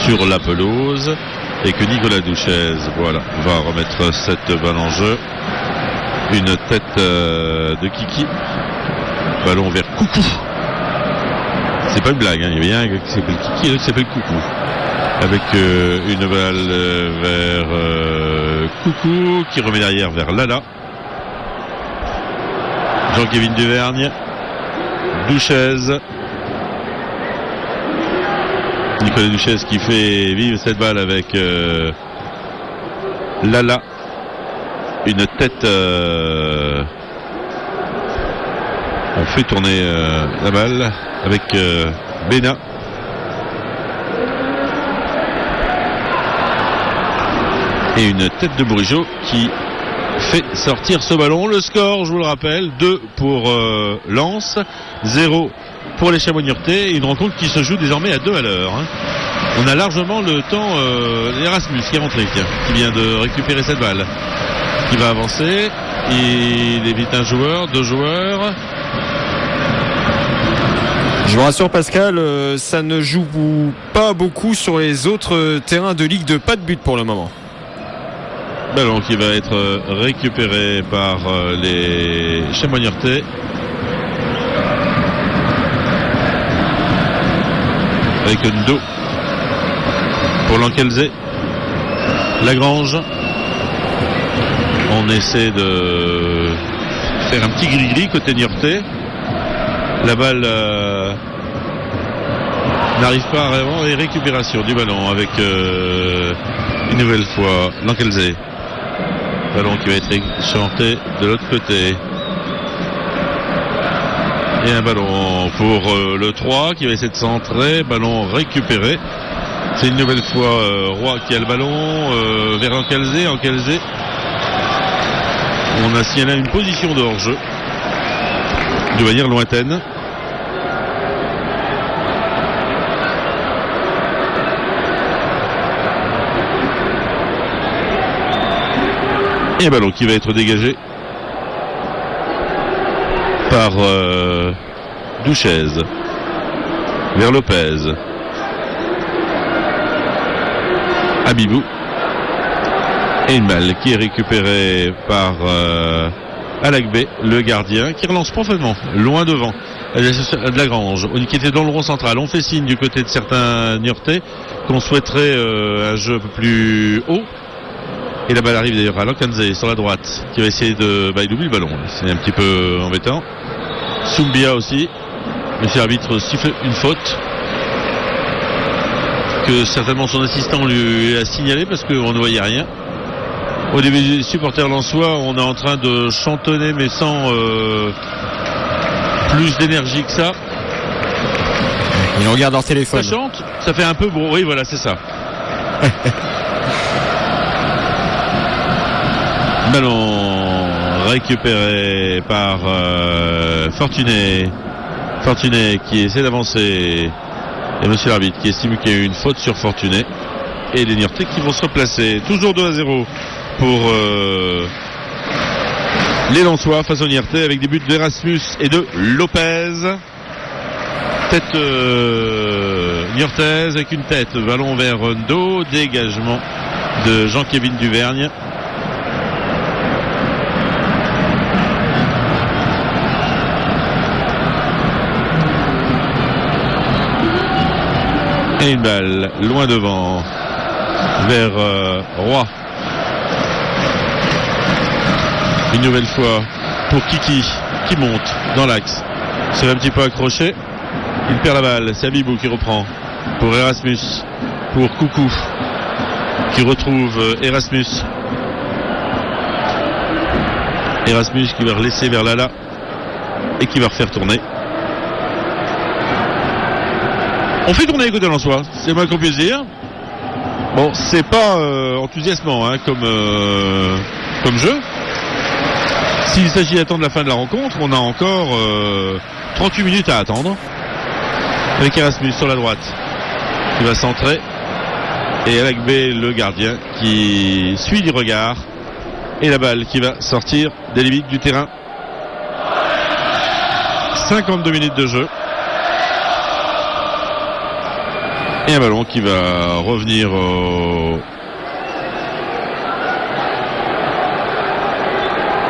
sur la pelouse et que Nicolas Douchez va remettre cette balle en jeu. Une tête de Kiki, ballon vers Coucou. C'est pas une blague, hein. Il y a un gars qui s'appelle Kiki et l'autre qui s'appelle Coucou. Avec une balle vers Coucou qui remet derrière vers Lala. Jean-Kévin Duvergne, Douchez, Nicolas Douchez qui fait vivre cette balle avec Lala. Une tête on fait tourner la balle avec Bena. Et une tête de Bourigeaud qui fait sortir ce ballon. Le score, je vous le rappelle, 2 pour Lens, 0 pour les Chamonix-Niortais. Une rencontre qui se joue désormais à 2 à l'heure. Hein. On a largement le temps. Erasmus qui est rentré, qui vient de récupérer cette balle, qui va avancer. Il évite un joueur, 2 joueurs. Je vous rassure Pascal, ça ne joue pas beaucoup sur les autres terrains de Ligue 2. Pas de but pour le moment. Ballon qui va être récupéré par les Chamonix-Niortais. Avec Ndo pour Lankelze. Lagrange. On essaie de faire un petit gris-gris côté Niortais. La balle n'arrive pas vraiment. Et récupération du ballon avec une nouvelle fois Lankelze. Ballon qui va être chanté de l'autre côté. Et un ballon pour le 3 qui va essayer de centrer. Ballon récupéré. C'est une nouvelle fois Roy qui a le ballon vers Lankelze. Lankelze. On a signalé une position de hors-jeu de manière lointaine. Et un ballon qui va être dégagé par Douchez vers Lopez. Abibou. Et une balle qui est récupérée par Alakbé, le gardien, qui relance profondément, loin devant, de Lagrange, qui était dans le rond central. On fait signe du côté de certains Niortais qu'on souhaiterait un jeu un peu plus haut. Et la balle arrive d'ailleurs à Lankelze sur la droite, qui va essayer de... il oublie le ballon, c'est un petit peu embêtant. Soumbia aussi. Monsieur l'arbitre siffle une faute que certainement son assistant lui a signalé parce qu'on ne voyait rien. Au début des supporters lensois, on est en train de chantonner mais sans plus d'énergie que ça. Ils regardent leur téléphone. Ça chante, ça fait un peu bon. Oui, voilà, c'est ça. Ballon récupéré par Fortuné. Fortuné qui essaie d'avancer. Et monsieur l'arbitre qui estime qu'il y a eu une faute sur Fortuné. Et les Niortais qui vont se replacer. Toujours 2-0 pour les Lensois face aux Niortais avec des buts d'Erasmus et de Lopez. Tête niortaise avec une tête. Ballon vers Ndo. Dégagement de Jean-Kévin Duvergne. Et une balle loin devant vers Roy. Une nouvelle fois pour Kiki qui monte dans l'axe. C'est un petit peu accroché. Il perd la balle. C'est Abibou qui reprend pour Erasmus. Pour Coucou qui retrouve Erasmus. Erasmus qui va relaisser vers Lala et qui va refaire tourner. On fait tourner les côtés lensois, c'est moins qu'on puisse dire. Bon, c'est pas enthousiasmant comme jeu. S'il s'agit d'attendre la fin de la rencontre, on a encore 38 minutes à attendre. Avec Erasmus sur la droite qui va centrer. Et avec B, le gardien qui suit du regard. Et la balle qui va sortir des limites du terrain. 52 minutes de jeu. Et un ballon qui va revenir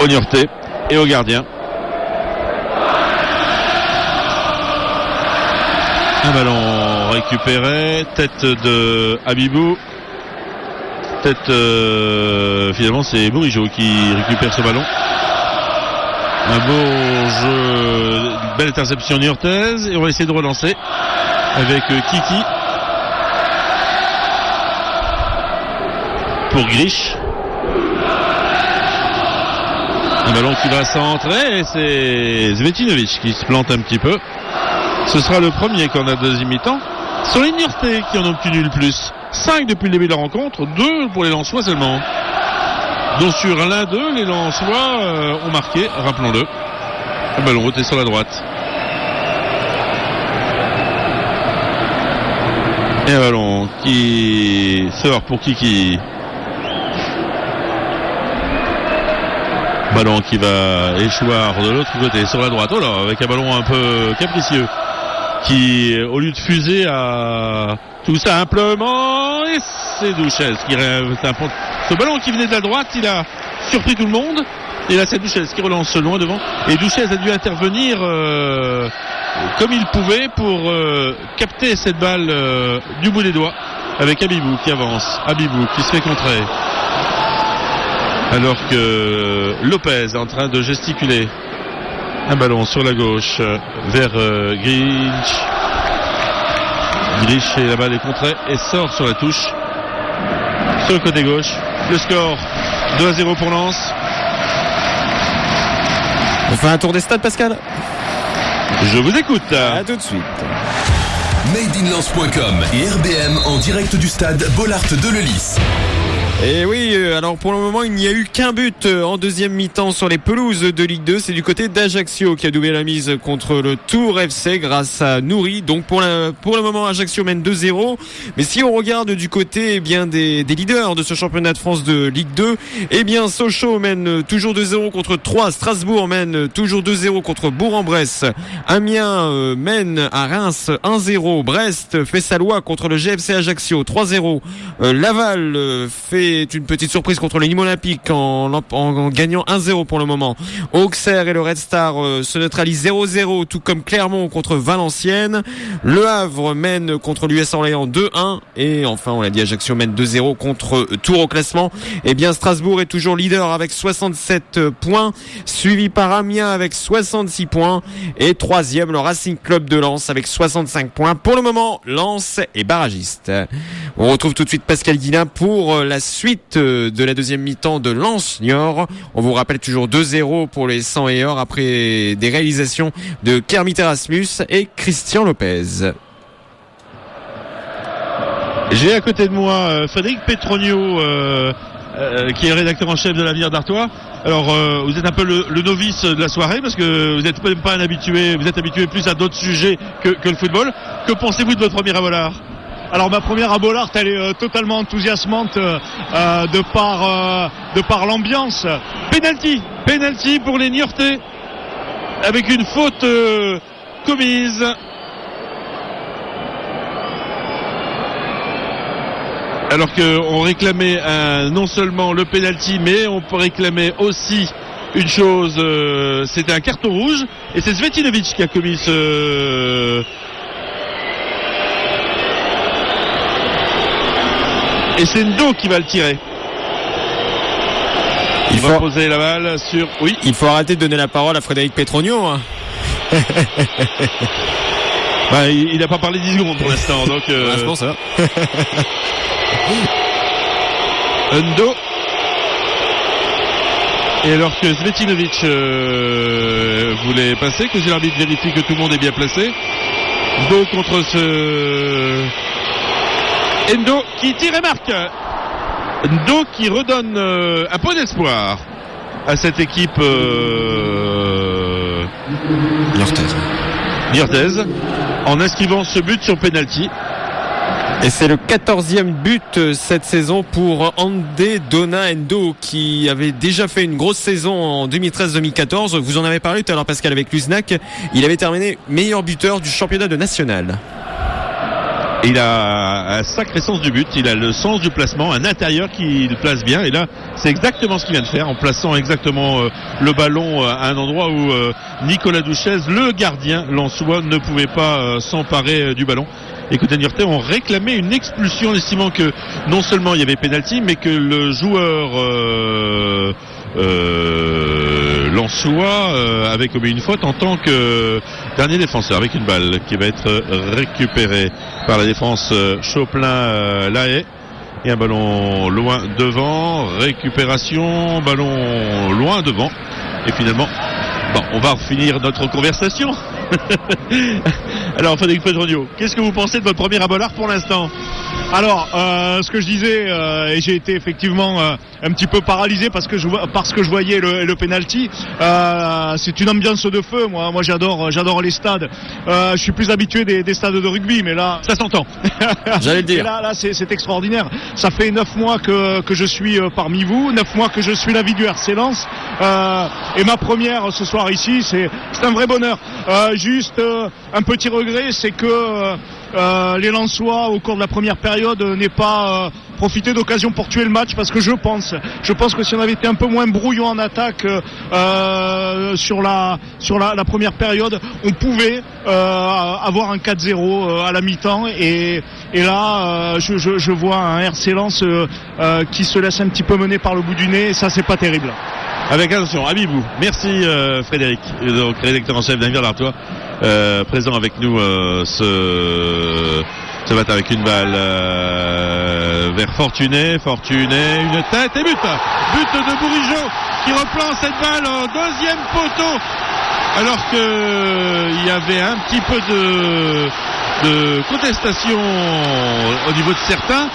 au Niortais et au gardien. Un ballon récupéré, tête de Habibou. Finalement c'est Bourigeau qui récupère ce ballon. Un beau jeu, une belle interception niortaise et on va essayer de relancer avec Kiki pour Grish. Un ballon qui va centrer et c'est Zvetinovic qui se plante un petit peu. Ce sera le premier qu'on a deuxième mi-temps. Ce sont les Niortais qui en ont obtenu le plus. 5 depuis le début de la rencontre, 2 pour les Lensois seulement. Donc sur l'un d'eux, les Lensois ont marqué, rappelons-le. Le ballon roté sur la droite. Et un ballon qui sort pour Kiki. Ballon qui va échoir de l'autre côté, sur la droite. Oh là, avec un ballon un peu capricieux. Qui, au lieu de fuser, a tout simplement, et c'est Douchez qui rêve. Ce ballon qui venait de la droite, il a surpris tout le monde. Et là, c'est Douchez qui relance loin devant. Et Douchez a dû intervenir comme il pouvait pour capter cette balle du bout des doigts. Avec Habibou qui avance. Habibou qui se fait contrer. Alors que Lopez est en train de gesticuler. Un ballon sur la gauche vers Grish. Grish et la balle est contrée et sort sur la touche. Sur le côté gauche. Le score 2-0 pour Lens. On fait un tour des stades, Pascal? Je vous écoute. À tout de suite. Madeinlens.com et RBM en direct du stade Bollaert de Lellis. Et oui, alors pour le moment, il n'y a eu qu'un but en deuxième mi-temps sur les pelouses de Ligue 2. C'est du côté d'Ajaccio qui a doublé la mise contre le Tour FC grâce à Nouri. Donc pour le moment, Ajaccio mène 2-0. Mais si on regarde du côté des leaders de ce championnat de France de Ligue 2, Sochaux mène toujours 2-0 contre 3. Strasbourg mène toujours 2-0 contre Bourg-en-Bresse. Amiens mène à Reims 1-0. Brest fait sa loi contre le GFC Ajaccio 3-0. Laval fait une petite surprise contre le Nîmes Olympique en gagnant 1-0 pour le moment. Auxerre et le Red Star se neutralisent 0-0, tout comme Clermont contre Valenciennes. Le Havre mène contre l'US Orléans 2-1 et enfin on l'a dit, Ajaccio mène 2-0 contre Tours au classement. Strasbourg est toujours leader avec 67 points, suivi par Amiens avec 66 points et troisième le Racing Club de Lens avec 65 points. Pour le moment, Lens est barragiste. On retrouve tout de suite Pascal Guillain pour la suite de la deuxième mi-temps de Lens-Niort. On vous rappelle toujours 2-0 pour les 100 et or après des réalisations de Kermit Erasmus et Christian Lopez. J'ai à côté de moi Frédéric Petronio qui est rédacteur en chef de l'Avenir d'Artois. Alors vous êtes un peu le novice de la soirée parce que vous n'êtes même pas un habitué, vous êtes habitué plus à d'autres sujets que le football. Que pensez-vous de votre première à Bollaert? Alors ma première à Bollaert, elle est totalement enthousiasmante de par l'ambiance. Penalty pour les Niortais avec une faute commise. Alors qu'on réclamait non seulement le penalty, mais on peut réclamer aussi une chose, c'était un carton rouge et c'est Zvetinovic qui a commis ce... Et c'est Ndo qui va le tirer. Il va poser la balle sur... Oui. Il faut arrêter de donner la parole à Frédéric Petronio. Hein. Il n'a pas parlé 10 secondes pour l'instant. Donc, je pense ça. Ndo. Et alors que Zvetinovic voulait passer, que l'arbitre vérifie que tout le monde est bien placé. Ndo contre ce... Ndo qui tire et marque. Ndo qui redonne un peu d'espoir à cette équipe niortaise. en inscrivant ce but sur penalty. Et c'est le 14e but cette saison pour Andé Dona Endo, qui avait déjà fait une grosse saison en 2013-2014. Vous en avez parlé tout à l'heure, Pascal, avec Luznac. Il avait terminé meilleur buteur du championnat de national. Il a un sacré sens du but, il a le sens du placement, un intérieur qui le place bien, et là c'est exactement ce qu'il vient de faire en plaçant exactement le ballon à un endroit où Nicolas Douchez, le gardien lensois, ne pouvait pas s'emparer du ballon. Et Côte-d'Ivoire ont réclamé une expulsion, estimant que non seulement il y avait pénalty, mais que le joueur lensois avait commis une faute en tant que dernier défenseur, avec une balle qui va être récupérée par la défense Chopin-Lahaye. Et un ballon loin devant, récupération, ballon loin devant. Et finalement, bon, on va finir notre conversation. Alors Frédéric Pedronio, qu'est-ce que vous pensez de votre premier à Bollard pour l'instant? Alors, ce que je disais, et j'ai été effectivement un petit peu paralysé parce que je voyais le penalty. C'est une ambiance de feu. Moi, j'adore les stades. Je suis plus habitué des stades de rugby, mais là, ça s'entend. J'allais le dire. Et là, c'est extraordinaire. Ça fait 9 mois que je suis parmi vous, 9 mois que je suis la vie du RC Lens. Et ma première ce soir ici, c'est un vrai bonheur. Juste un petit regret, c'est que les Lensois au cours de la première période n'aient pas profité d'occasion pour tuer le match, parce que je pense que si on avait été un peu moins brouillon en attaque sur la première période, on pouvait avoir un 4-0 à la mi-temps, et là je vois un RC Lens qui se laisse un petit peu mener par le bout du nez, et ça c'est pas terrible. Avec attention, Abibou. Merci Frédéric, donc rédacteur en chef d'Anvers l'Artois, présent avec nous ce matin avec une balle vers Fortuné, une tête et but de Bourigeaud qui replante cette balle au deuxième poteau, alors que il y avait un petit peu de contestation au niveau de certains,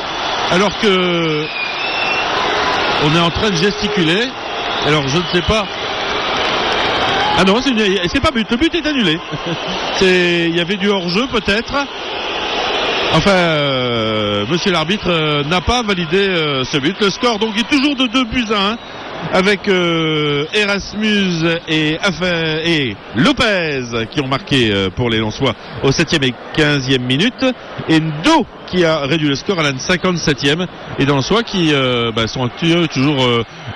alors que on est en train de gesticuler. Alors je ne sais pas. Ah non, c'est pas but. Le but est annulé. Il y avait du hors-jeu peut-être. Enfin, monsieur l'arbitre n'a pas validé ce but. Le score donc est toujours de 2-1 avec Erasmus et Lopez qui ont marqué pour les Lensois au 7e et 15e minute, et Ndo qui a réduit le score à la 57e, et dans Lensois qui sont toujours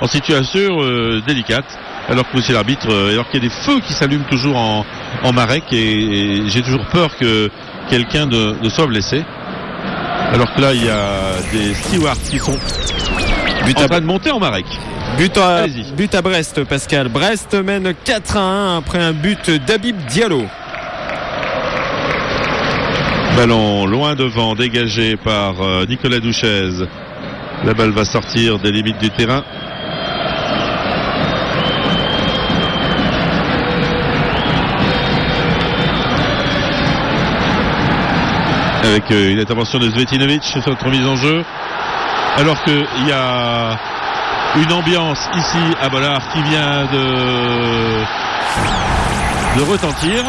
en situation délicate, alors que monsieur l'arbitre, alors qu'il y a des feux qui s'allument toujours en Marek, et j'ai toujours peur que quelqu'un ne soit blessé, alors que là il y a des stewards qui sont en train de monter en Marek. But à Brest, Pascal. Brest mène 4-1 après un but d'Habib Diallo. Ballon loin devant, dégagé par Nicolas Douchez. La balle va sortir des limites du terrain. Avec une intervention de Zvetinovic sur cette remise en jeu. Alors qu'il y a une ambiance ici à Bollard qui vient de retentir.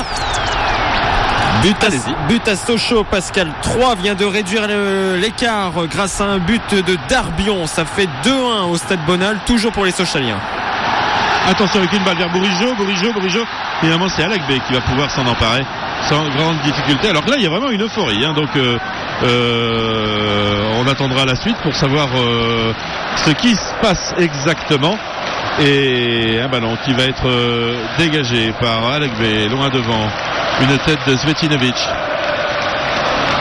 But à Sochaux, Pascal. 3 vient de réduire l'écart grâce à un but de Darbion. Ça fait 2-1 au Stade Bonal, toujours pour les Sochaliens. Attention avec une balle vers Bourigeaud. Finalement c'est Alakbé qui va pouvoir s'en emparer sans grande difficulté. Alors que là il y a vraiment une euphorie, donc on attendra la suite pour savoir ce qui se passe exactement. Et un ballon qui va être dégagé par Alakbé loin devant, une tête de Zvetinovic,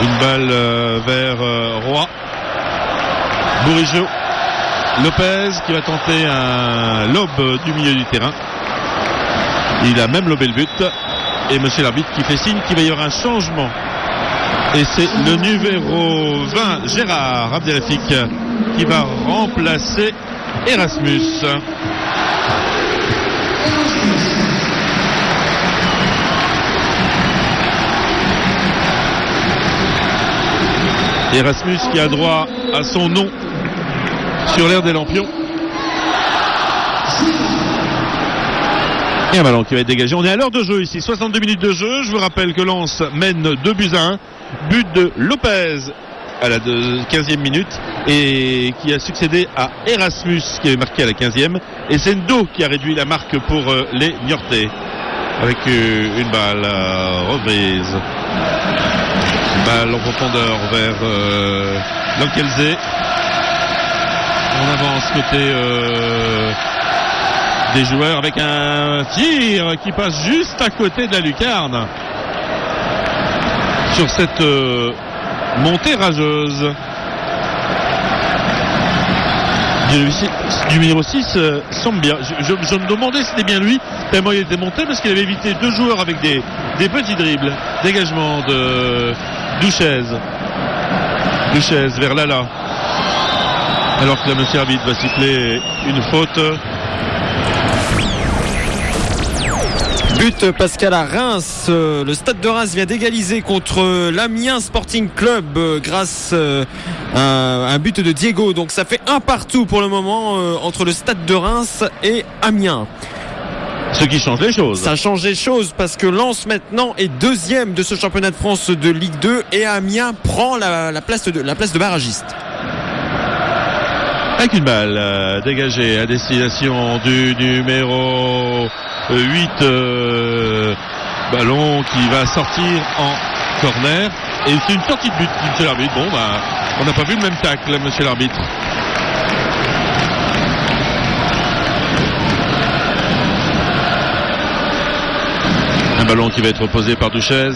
une balle vers Roy, Bourigeaud, Lopez qui va tenter un lob du milieu du terrain. Il a même lobé le but, et monsieur l'arbitre qui fait signe qu'il va y avoir un changement, et c'est le numéro 20 Gérard Abdelrafik qui va remplacer Erasmus. Erasmus qui a droit à son nom sur l'air des Lampions. Et un ballon qui va être dégagé. On est à l'heure de jeu ici, 62 minutes de jeu. Je vous rappelle que Lens mène 2-1. But de Lopez à la 15e minute et qui a succédé à Erasmus qui avait marqué à la 15e. Et c'est Ndo qui a réduit la marque pour les Niortais avec une balle reprise. Une balle en profondeur vers Lankelze. On avance côté des joueurs avec un tir qui passe juste à côté de la lucarne sur cette montée rageuse du numéro 6 Sambia. Je me demandais si c'était bien lui tellement il était monté parce qu'il avait évité 2 joueurs avec des petits dribbles. Dégagement de Duchez vers Lala, alors que la monsieur arbitre va siffler une faute. But Pascal à Reims. Le Stade de Reims vient d'égaliser contre l'Amiens Sporting Club grâce à un but de Diego. Donc ça fait 1-1 pour le moment entre le Stade de Reims et Amiens. Ce qui change les choses. Ça change les choses parce que Lens maintenant est 2e de ce championnat de France de Ligue 2 et Amiens prend la place de barragiste. Avec une balle dégagée à destination du numéro 8, ballon qui va sortir en corner et c'est une sortie de but, monsieur l'arbitre. Bon, on n'a pas vu le même tacle, monsieur l'arbitre. Un ballon qui va être posé par Duchez.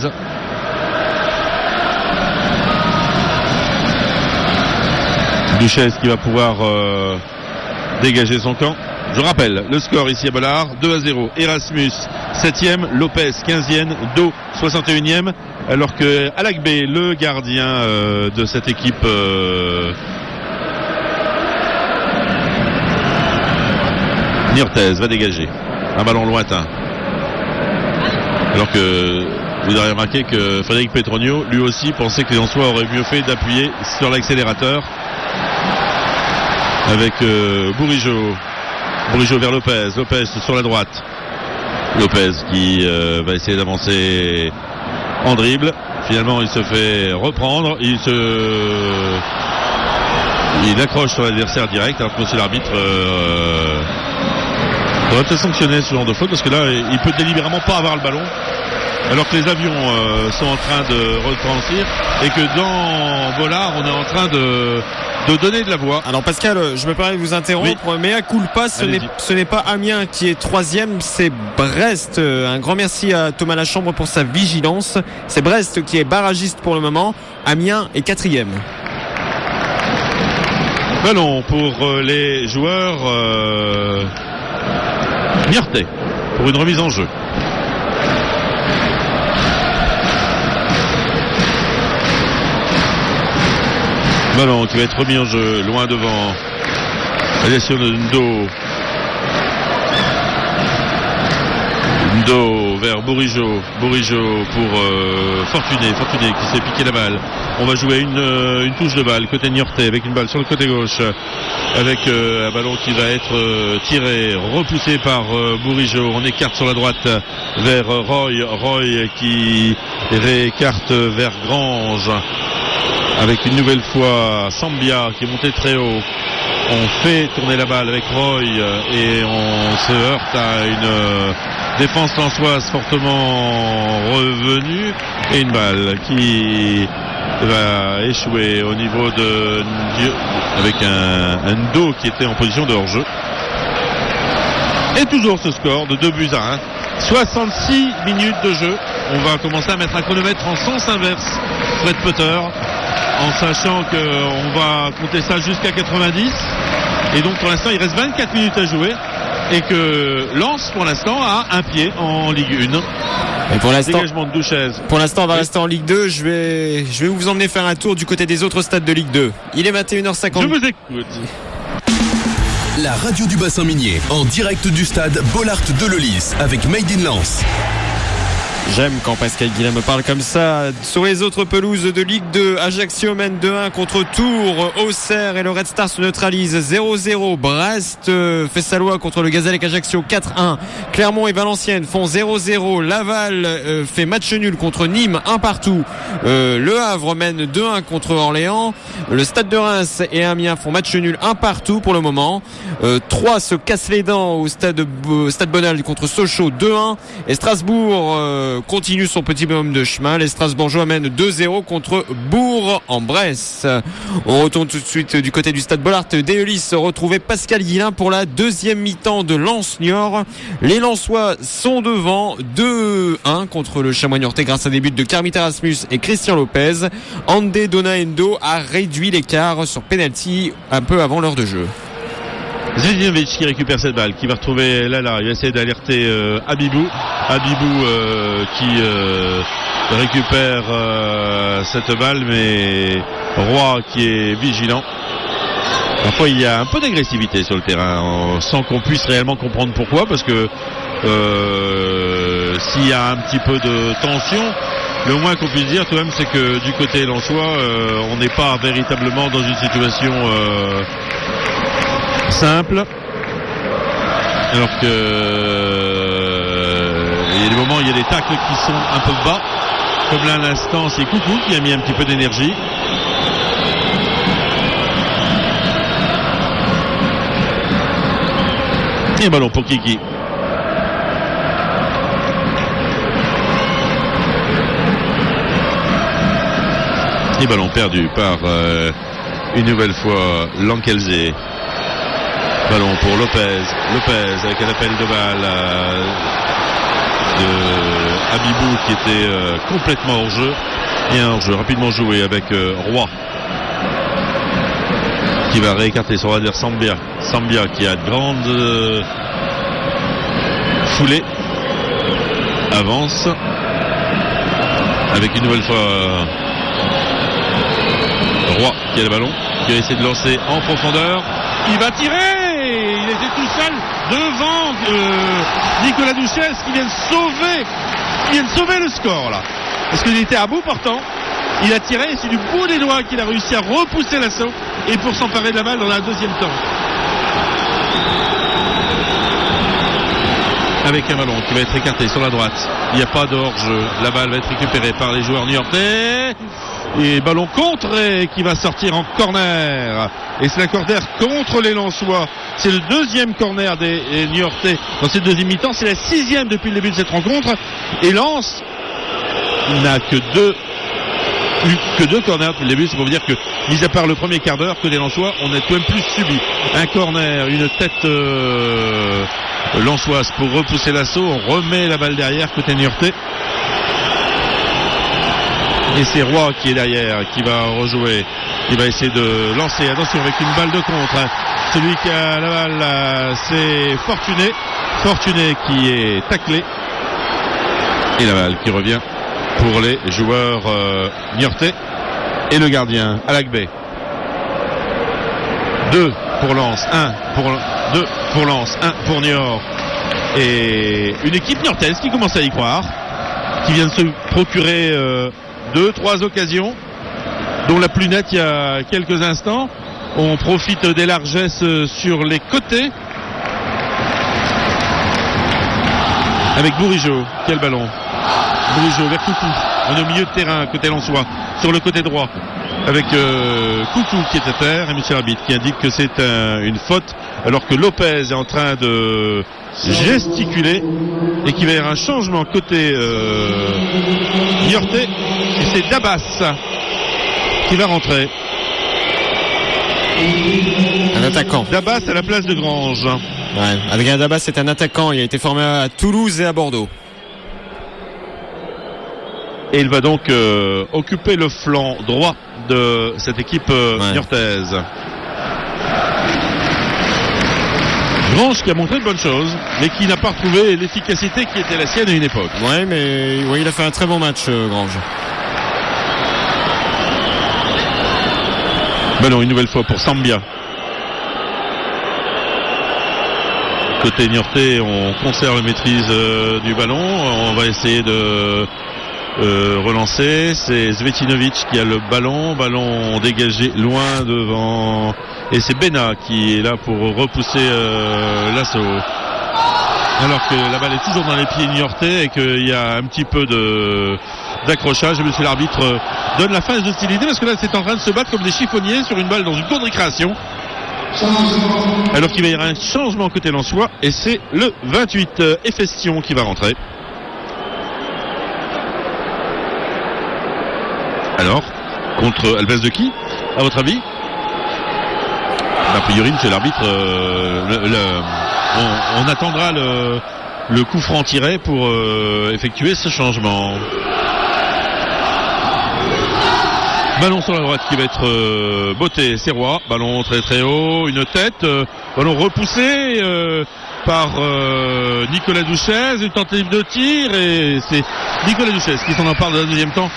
Duchez qui va pouvoir dégager son camp. Je rappelle le score ici à Bollard, 2-0. Erasmus 7e, Lopez 15e, Do 61e, alors que Alakbé, le gardien de cette équipe niortaise, va dégager un ballon lointain. Alors que vous aurez remarqué que Frédéric Petronio, lui aussi, pensait que les Lensois auraient mieux fait d'appuyer sur l'accélérateur avec Bourigeaud vers Lopez sur la droite. Lopez qui va essayer d'avancer en dribble. Finalement, il se fait reprendre. Il accroche sur l'adversaire direct. Alors que monsieur l'arbitre devrait peut-être sanctionner ce genre de faute parce que là, il peut délibérément pas avoir le ballon. Alors que les avions sont en train de retranscrire et que dans Bollard, on est en train de donner de la voix. Alors Pascal, je me permets de vous interrompre, oui. Mais à culpa, ce n'est pas Amiens qui est 3e, c'est Brest. Un grand merci à Thomas Lachambre pour sa vigilance. C'est Brest qui est barragiste pour le moment. Amiens est 4e. Ballon pour les joueurs niortais pour une remise en jeu. Ballon qui va être remis en jeu loin devant la gestion de Ndo vers Bourigeaud pour Fortuné qui s'est piqué la balle. On va jouer une touche de balle côté niortais avec une balle sur le côté gauche avec un ballon qui va être tiré, repoussé par Bourigeaud. On écarte sur la droite vers Roy qui réécarte vers Grange avec une nouvelle fois Sambia qui est monté très haut. On fait tourner la balle avec Roy et on se heurte à une défense lensoise fortement revenue et une balle qui va échouer au niveau de avec un Ndo qui était en position de hors-jeu. Et toujours ce score de 2-1. 66 minutes de jeu. On va commencer à mettre un chronomètre en sens inverse, Fred Potter, en sachant qu'on va compter ça jusqu'à 90. Et donc pour l'instant il reste 24 minutes à jouer et que Lens pour l'instant a un pied en Ligue 1. Et pour l'instant, dégagement de Duchez. Pour l'instant on va rester en Ligue 2. Je vais vous emmener faire un tour du côté des autres stades de Ligue 2. Il est 21h50. Je vous écoute. La radio du bassin minier en direct du stade Bollard de Lellis avec Made in Lens. J'aime quand Pascal Guillain me parle comme ça. Sur les autres pelouses de Ligue 2, Ajaccio mène 2-1 contre Tours. Auxerre et le Red Star se neutralisent 0-0. Brest fait sa loi contre le Gazélec Ajaccio 4-1. Clermont et Valenciennes font 0-0. Laval fait match nul contre Nîmes 1-1. Le Havre mène 2-1 contre Orléans. Le Stade de Reims et Amiens font match nul 1-1 pour le moment. 3 se cassent les dents au Stade Bonald contre Sochaux 2-1. Et Strasbourg continue son petit bonhomme de chemin. Les Strasbourgeois mènent 2-0 contre Bourg-en-Bresse. On retourne tout de suite du côté du Stade Bollaert d'Eulis retrouver Pascal Guillain pour la deuxième mi-temps de Lens-Niort. Les Lensois sont devant 2-1 contre le Chamois niortais grâce à des buts de Kermit Erasmus et Christian Lopez. Andé Donaendo a réduit l'écart sur penalty un peu avant l'heure de jeu. Zidinovic qui récupère cette balle, qui va retrouver Lala, il va essayer d'alerter Abibou qui récupère cette balle, mais Roy qui est vigilant. Parfois il y a un peu d'agressivité sur le terrain sans qu'on puisse réellement comprendre pourquoi, parce que s'il y a un petit peu de tension, le moins qu'on puisse dire tout de même, c'est que du côté lensois on n'est pas véritablement dans une situation simple, alors que il y a des moments, il y a des tacles qui sont un peu bas, comme là à l'instant c'est Coucou qui a mis un petit peu d'énergie. Et ballon pour Kiki. Et ballon perdu par une nouvelle fois Lankelze. Ballon pour Lopez avec un appel de balle de Abibou qui était complètement hors jeu, et un hors jeu rapidement joué avec Roy qui va réécarter son adversaire Sambia qui a de grandes foulées, avance avec une nouvelle fois Roy qui a le ballon, qui va essayer de lancer en profondeur, il va tirer. Il était tout seul devant Nicolas Duchesne qui vient de sauver le score là. Parce qu'il était à bout portant. Il a tiré et c'est du bout des doigts qu'il a réussi à repousser l'assaut et pour s'emparer de la balle dans la deuxième temps. Avec un ballon qui va être écarté sur la droite. Il n'y a pas de hors-jeu. La balle va être récupérée par les joueurs niortais. Et ballon contré qui va sortir en corner. Et c'est un corner contre les Lensois. C'est le deuxième corner des Niortais dans cette deuxième mi-temps. C'est la 6e depuis le début de cette rencontre. Et Lens n'a que deux corners depuis le début. C'est pour vous dire que, mis à part le premier quart d'heure, côté Lensois, on a tout de même plus subi. Un corner, une tête lensoise pour repousser l'assaut. On remet la balle derrière côté Niortais. Et c'est Roy qui est derrière, qui va rejouer. Il va essayer de lancer, attention, avec une balle de contre. Celui qui a la balle, c'est Fortuné qui est taclé. Et la balle qui revient pour les joueurs niortais. Et le gardien, Alagbé. 2 pour Lens, 2 pour Lens, 1 pour Niort. Et une équipe niortaise qui commence à y croire, qui vient de se procurer 2-3 occasions, dont la plus nette il y a quelques instants. On profite des largesses sur les côtés. Avec Bourigeaud, quel ballon. Bourigeaud vers Coucou. On est au milieu de terrain, côté lensois, sur le côté droit. Avec Coucou qui est à terre et monsieur l'arbitre qui indique que c'est une faute, alors que Lopez est en train de gesticuler et qu'il va y avoir un changement côté niortais, et c'est Dabas qui va rentrer. Un attaquant. Dabas à la place de Grange. Ouais, Adrien Dabas c'est un attaquant, il a été formé à Toulouse et à Bordeaux. Et il va donc occuper le flanc droit de cette équipe niortaise. Grange qui a montré de bonnes choses, mais qui n'a pas retrouvé l'efficacité qui était la sienne à une époque. Ouais, mais ouais, il a fait un très bon match, Grange. Ballon une nouvelle fois pour Sambia. Côté Niortais, on conserve la maîtrise du ballon. On va essayer de relancer. C'est Zvetinovic qui a le ballon dégagé loin devant, et c'est Bena qui est là pour repousser l'assaut. Alors que la balle est toujours dans les pieds niortais et qu'il y a un petit peu d'accrochage. Et monsieur l'arbitre donne la phase d'hostilité parce que là c'est en train de se battre comme des chiffonniers sur une balle dans une cour de récréation. Alors qu'il va y avoir un changement côté lensois et c'est le 28 Efestion qui va rentrer. Alors, contre elle baisse de qui, à votre avis? A priori, monsieur l'arbitre, on attendra le coup franc tiré pour effectuer ce changement. Ballon sur la droite qui va être botté, c'est Roy. Ballon très très haut, une tête, ballon repoussé par Nicolas Douchez, une tentative de tir et c'est Nicolas Douchez qui s'en empare dans le deuxième temps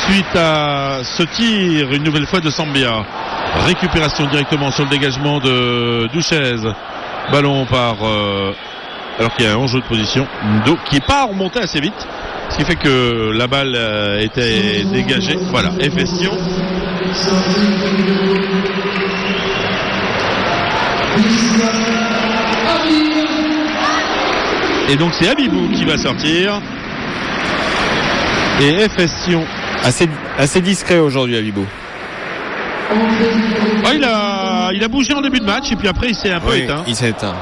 suite à ce tir une nouvelle fois de Sambia. Récupération directement sur le dégagement de Douchez. Ballon par alors qu'il y a un enjeu de position qui n'est pas remonté assez vite, ce qui fait que la balle était dégagée. Voilà, Efestion. Et donc c'est Abibou qui va sortir. Et Efestion. Assez discret aujourd'hui, Abibou. Oh, il a bougé en début de match et puis après il s'est un peu éteint. Il s'est éteint.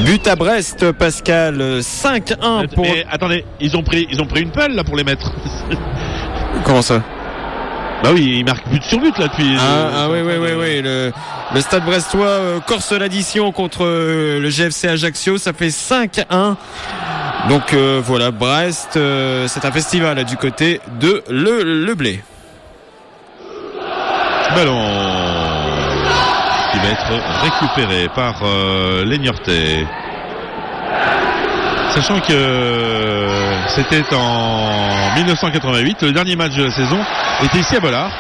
But à Brest, Pascal, 5-1 pour... Mais attendez, ils ont pris une pelle là pour les mettre. Comment ça? Bah oui, ils marquent but sur but là depuis... Oui. Le Stade Brestois corse l'addition contre le GFC Ajaccio, ça fait 5-1. Donc voilà, Brest, c'est un festival là, du côté de Le Blé. Ballon qui va être récupéré par les Niortais. Sachant que c'était en 1988, le dernier match de la saison était ici à Bollard.